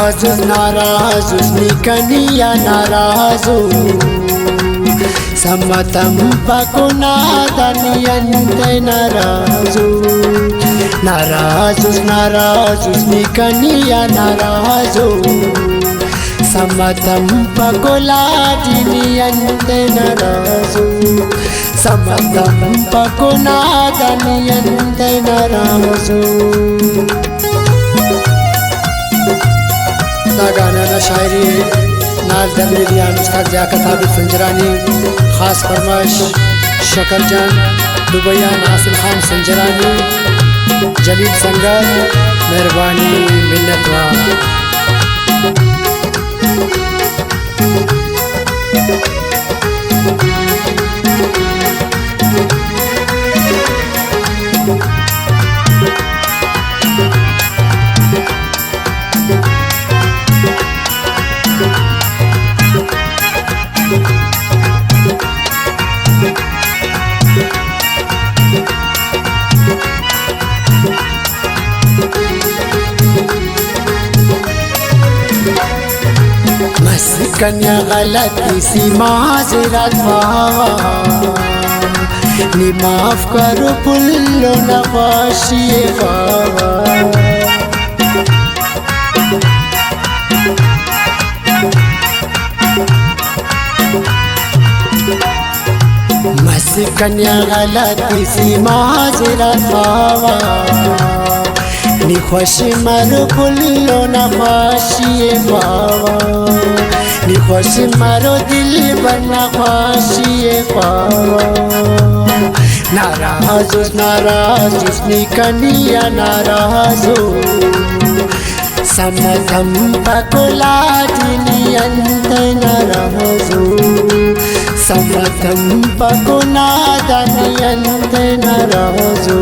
नाराजुस nikaniya narazu Samatam pakunadaniante narazus nikaniya narazu Samatam pakuladiniante narazu Samatam pakunadaniante narazu गाना शायरी नाज दरमिया मुस्ताद लियाकत आबिद संजरानी खास फरमाइश शकर जान दुबैया नासिर खान संजरानी जलील संगर मेहरबानी मिन्नत कन्या गलती सी माजरत नी माफ करो पुल्लो नवाशी बाबा मस कन्या गलती सी माजरत नी खुश मरो पुल्लो नवाशी बाबा नी खुश मारो दिल बना ख्वाशिए पावा नाराजुस nikaniya narazu Samatam pakuladiniante narazu Samatam pakunadaniante narazu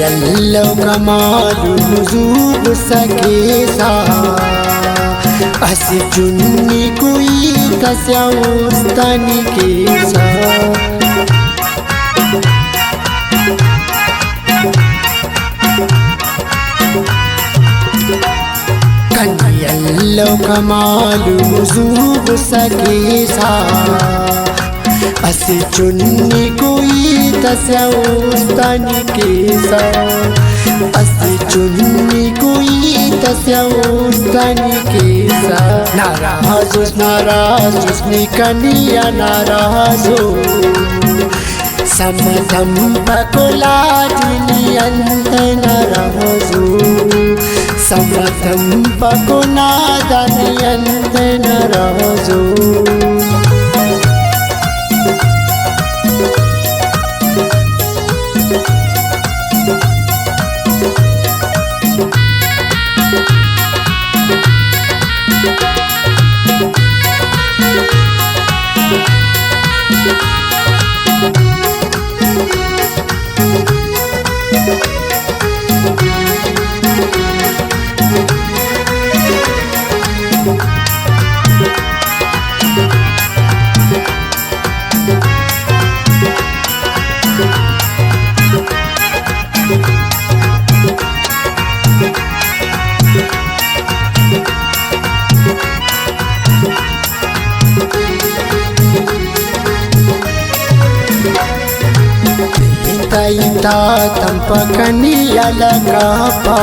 यल्लो कमालु हुजूब सकेसा असी चुन्नी कोई तस्याउस्तनी केसा यल्लो कमालु हुजूब सकेसा असी चुन्नी कोई तस्याउस्तनी केसा असी चुन्नी कोई तस्याउस्तनी केसा नाराजुस nikaniya narazu Samatam pakuladiniante narazu Samatam pakunadaniante narazu Taita tampakaniya lagapa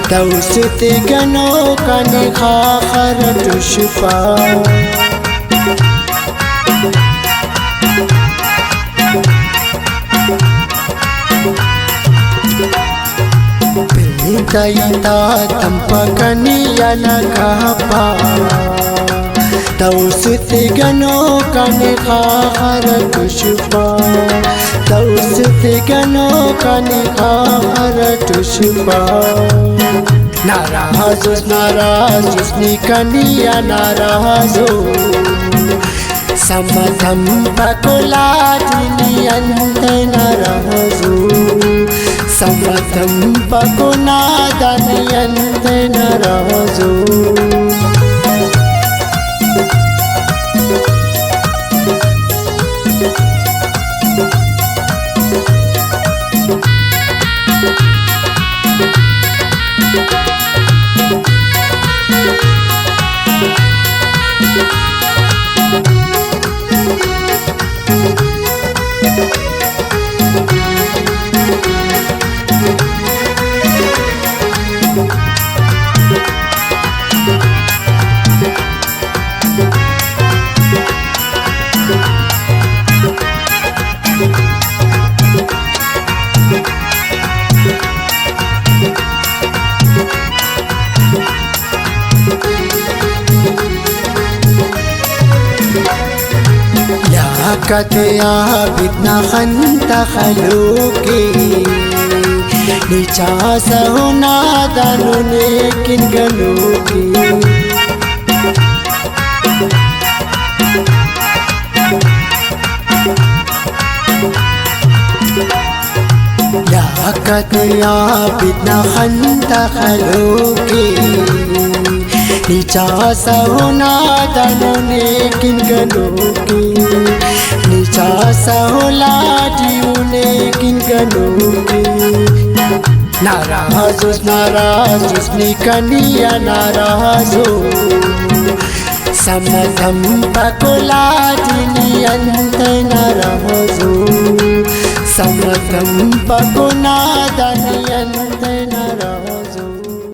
Tausiti gano kani khakhar tushpa ita tampakani yalakapa Tausuti gano kane khara tushpa Tausuti gano kane khara tushpa Narazus nikaniya narazu Samadam pakuladini ante narazu Samadam pakunadani ante narazu Katya bitna khanta khaluki Nicha sahuna danu lekin galuki Ya katya bitna khanta khaluki Nicha sahuna danu lekin galuki Nicha sahola diu lekin galuki Narazus nikaniya narazu Samadam pakuladini ante narazu Samadam pakunadani ante